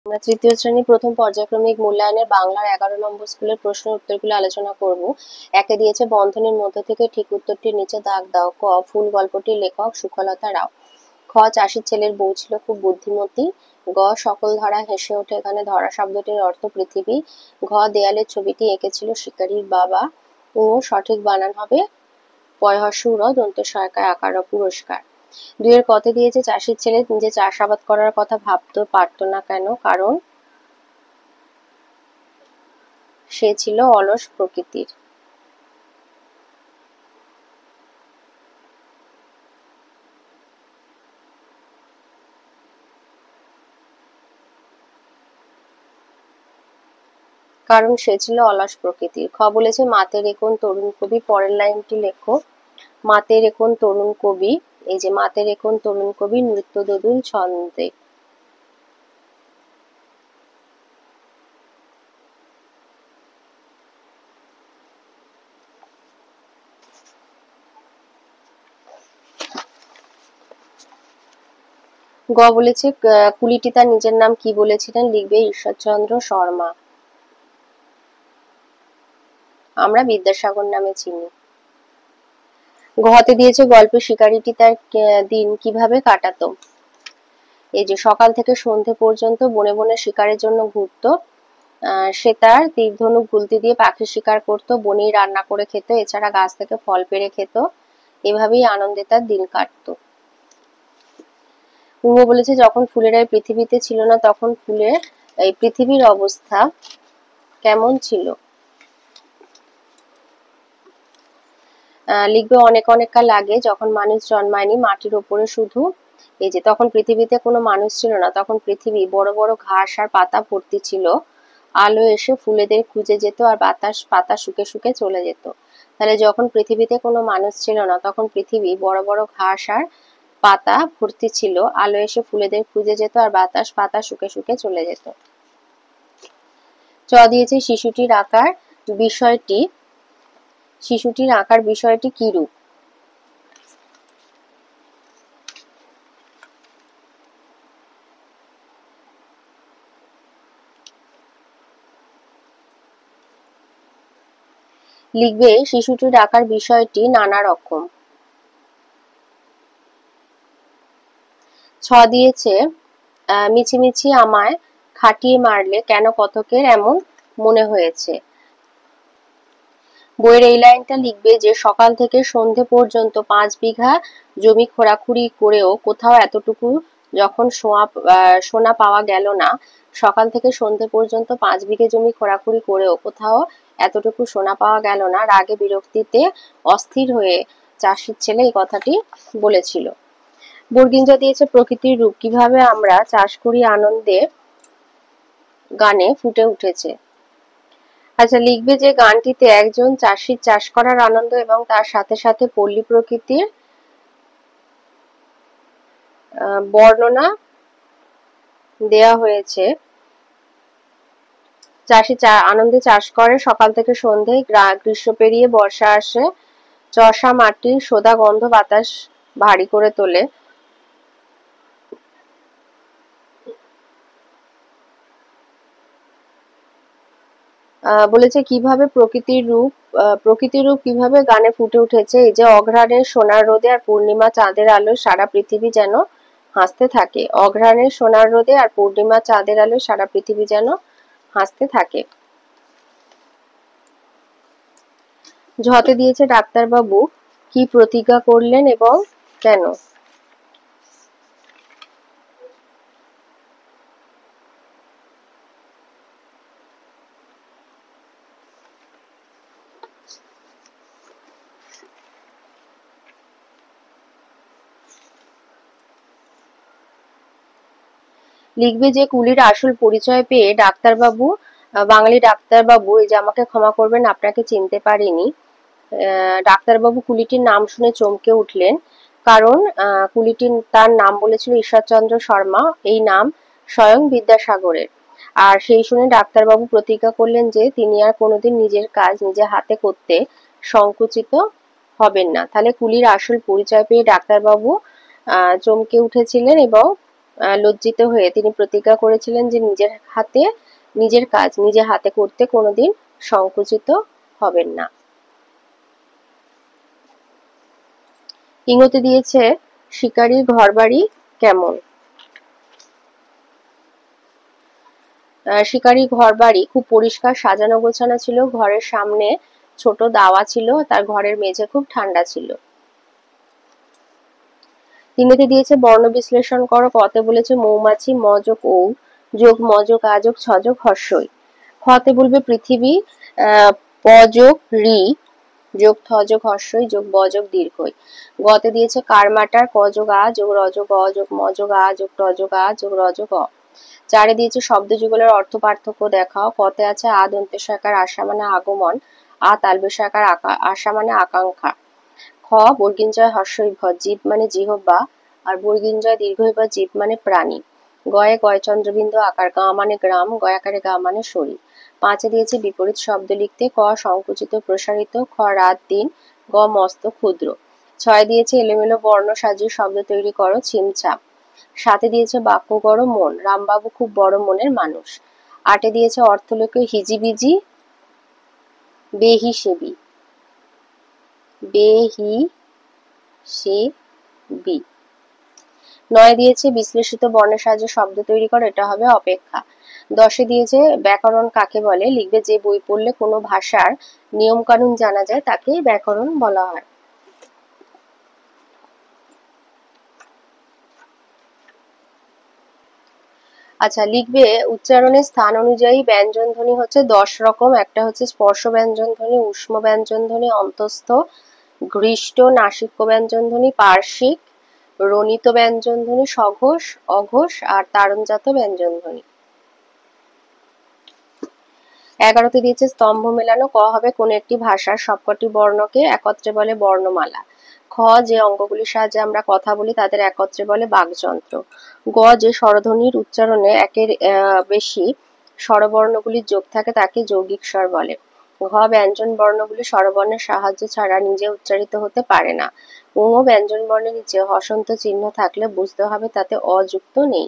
আমরা তৃতীয় শ্রেণী প্রথম পর্যায়ক্রমিক মূল্যায়নের বাংলার 11 নম্বর স্কুলের প্রশ্নের উত্তরগুলো আলোচনা করব। একে দিয়েছে বন্ধনীর মধ্য থেকে ঠিক উত্তরটির নিচে দাগ দাও। ক, ফুল গল্পটির লেখক সুখলতা রাও। খ, চাষির ছেলের বউ ছিল খুব বুদ্ধিমতী। গ, সকল ধরা হেসে ওঠে। এখানে ধরা শব্দটির অর্থ পৃথিবী। ঘ, দেয়ালের ছবিটি এঁকেছিল শিকারীর বাবা। ও, সঠিক বানান হবে পয়হস্য উর দন্ত সহায়কায় আকার পুরস্কার। দুইয়ের কতে দিয়েছে চাষির ছেলে নিজে চাষাবাদ করার কথা ভাবতে পারতো না কেন? কারণ সে ছিল অলস প্রকৃতির। কারণ সে ছিল অলস প্রকৃতির। খ বলেছে মাতের একন তরুণ কবি। পরের লাইনটি লেখো। মাতের একন তরুণ কবি, এই যে মাতের একন তরুণ কবি নৃত্য দোদুল ছন্দে। গ বলেছে কুলিটি তার নিজের নাম কি বলেছিলেন? লিখবে ঈশ্বরচন্দ্র শর্মা। আমরা বিদ্যাসাগর নামে চিনি। ঘতে দিয়েছে গল্পের শিকারীটি তার দিন কিভাবে কাটাতো। এই যে সকাল থেকে সন্ধে পর্যন্ত বনে বনে শিকারের জন্য ঘুরতো। সে তার তীর-ধনুক গুলতি দিয়ে পাখি শিকার করতো, বনেই রান্না করে খেত, এছাড়া গাছ থেকে ফল পেড়ে খেত। এভাবেই আনন্দে তার দিন কাটতো। পূর্ব বলেছে যখন ফুলেরা এই পৃথিবীতে ছিল না তখন ফুলের এই পৃথিবীর অবস্থা কেমন ছিল? লিখবে অনেক অনেক কাল আগে যখন মানুষ জন্মায়নি, মাটির ওপরে শুধু এই যে তখন পৃথিবীতে কোনো মানুষ ছিল না, তখন পৃথিবী বড় বড় ঘাস আর পাতা ভর্তি ছিল। আলো এসে ফুলেদের খুঁজে যেত আর বাতাস পাতা শুকে শুকে চলে যেত। তাহলে যখন পৃথিবীতে কোনো মানুষ ছিল না তখন পৃথিবী বড় বড় ঘাস আর পাতা ভর্তি ছিল, আলো এসে ফুলেদের খুঁজে যেত আর বাতাস পাতা শুকে শুকে চলে যেত। চ দিয়েছে শিশুটির আঁকার বিষয়টি কি রূপ? লিখবে শিশুটির আঁকার বিষয়টি নানা রকম। ছ দিয়েছে মিছিমিছি আমায় খাটিয়ে মারলে কেন কথকের এমন মনে হয়েছে। বইয়ের এই লাইনটা লিখবে যে সকাল থেকে সন্ধে পর্যন্ত 5 বিঘা জমি খোঁড়াখুড়ি করেও কোথাও এতটুকু যখন সোনা পাওয়া গেল না, সকাল থেকে সন্ধে পর্যন্ত 5 বিঘে জমি খোঁড়াখুড়ি করেও কোথাও এতটুকু সোনা পাওয়া গেল না, রাগে বিরক্তিতে অস্থির হয়ে চাষির ছেলে এই কথাটি বলেছিল। বর্গিঞ্জা দিয়েছে প্রকৃতির রূপ কিভাবে আমরা চাষ করি আনন্দে গানে ফুটে উঠেছে। আচ্ছা, লিখবে যে গানটিতে একজন চাষির চাষ করার আনন্দ এবং তার সাথে সাথে পল্লী প্রকৃতির বর্ণনা দেয়া হয়েছে। চাষি আনন্দে চাষ করে, সকাল থেকে সন্ধে, গ্রীষ্ম পেরিয়ে বর্ষা আসে, চষা মাটির সোদা গন্ধ বাতাস ভারী করে তোলে। বলেছে কিভাবে প্রকৃতির রূপ কিভাবে গানে ফুটে উঠেছে। এই যে অঘ্রাণের সোনার রোদে আর পূর্ণিমা চাঁদের আলোয় সারা পৃথিবী যেন হাসতে থাকে। অঘ্রাণের সোনার রোদে আর পূর্ণিমা চাঁদের আলোয় সারা পৃথিবী যেন হাসতে থাকে। ঝতে দিয়েছে ডাক্তারবাবু কি প্রতিজ্ঞা করলেন এবং কেন? লিখবে যে কুলির আসল পরিচয় পেয়ে ডাক্তারবাবু, বাঙালি ডাক্তারবাবু, এই যে আমাকে ক্ষমা করবেন আপনাকে চিনতে পারিনি। ডাক্তারবাবু কুলিটির নাম শুনে চমকে উঠলেন, কারণ কুলিটির তার নাম বলেছিল ঈশ্বরচন্দ্র শর্মা, এই নাম স্বয়ং বিদ্যাসাগরের। আর সেই শুনে ডাক্তারবাবু প্রতিজ্ঞা করলেন যে তিনি আর কোনোদিন নিজের কাজ নিজে হাতে করতে সংকুচিত হবেন না। তাহলে কুলির আসল পরিচয় পেয়ে ডাক্তারবাবু চমকে উঠেছিলেন এবং লজ্জিত হয়ে তিনি প্রতিজ্ঞা করেছিলেন যে নিজের কাজ নিজে হাতে করতে কোনোদিন সংকুচিত হবেন না। ইংরেজি দিয়েছে শিকারীর ঘরবাড়ি কেমন। শিকারী ঘরবাড়ি খুব পরিষ্কার সাজানো গোছানো ছিল। ঘরের সামনে ছোট দাওয়া ছিল, তার ঘরের মেঝে খুব ঠান্ডা ছিল। তিনতে দিয়েছে বর্ণ বিশ্লেষণ করো। কতে বলেছে মৌমাছি ম যোগ ঔ যোগ ম যোগ আ যোগ ছ যোগ হর্ষই। খতে বলবে পৃথিবী প যোগ রি যোগ থ যোগ হর্ষই যোগ ব যোগ দীর্ঘই। গতে দিয়েছে কারমাটার ক যোগ আ যোগ র যোগ অ যোগ ম যোগ আ যোগ ট যোগ আ যোগ র যোগ অ। চারে দিয়েছে শব্দ যুগলের অর্থ পার্থক্য দেখাও। কতে আছে আ দন্তেশাকার আশা মানে আগমন, আ তালবেশাকার আশা মানে আকাঙ্ক্ষা। খ বর্গিঞ্জয় হর্ষই ভ জীব মানে জিহ্বা, আর বর্গিঞ্জয় দীর্ঘই বা জীব মানে প্রাণী। গয়ে গয় চন্দ্রবিন্দু আকার, গা মানে গ্রাম, গয়াকারে গা মানে শরীর। পাঁচে দিয়েছে বিপরীত শব্দ লিখতে। ক সংকুচিত প্রসারিত, খ রাত দিন, গ মস্ত ক্ষুদ্র। ছয় দিয়েছে এলোমেলো বর্ণ সাজিয়ে শব্দ তৈরি করো। ছিমছাম। সাথে দিয়েছে বাক্য গড় মন, রামবাবু খুব বড় মনের মানুষ। আটে দিয়েছে অর্থ লেখো হিজিবিজি বেহিসেবি, বেহিসেবি। নয় দিয়েছে বিশ্লেষিত বর্ণের সাহায্যে শব্দ তৈরি করো, এটা হবে অপেক্ষা। দশে দিয়েছে ব্যাকরণ কাকে বলে, লিখবে যে বই পড়লে কোনো ভাষার নিয়ম কানুন জানা যায় তাকে ব্যাকরণ বলা হয়। আচ্ছা, লিখবে উচ্চারণের স্থান অনুযায়ী ব্যঞ্জন ধ্বনি হচ্ছে 10 রকম। একটা হচ্ছে স্পর্শ ব্যঞ্জন ধ্বনি, উষ্ম ব্যঞ্জন ধ্বনি, অন্তস্থ, ঘৃষ্ট, নাসিক্য ব্যঞ্জন ধ্বনি, পার্শ্বিক, রণিত ব্যঞ্জন ধ্বনি, সঘোষ, অঘোষ আর তাড়নজাত ব্যঞ্জন ধ্বনি। 11তে দিয়েছে স্তম্ভ মেলানো। ক হবে কোন একটি ভাষার সবকটি বর্ণকে একত্রে বলে বর্ণমালা। খ যে অঙ্গগুলির সাহায্যে আমরা কথা বলি তাদের একত্রে বলে বাকযন্ত্র। গ যে স্বরধ্বনির উচ্চারণে একের বেশি স্বরবর্ণগুলির যোগ থাকে তাকে যৌগিক স্বর বলে। ঘ ব্যঞ্জন বর্ণগুলি স্বরবর্ণের সাহায্য ছাড়া নিজে উচ্চারিত হতে পারে না। ও ব্যঞ্জন বর্ণের নিচে হসন্ত চিহ্ন থাকলে বুঝতে হবে তাতে অযুক্ত নেই।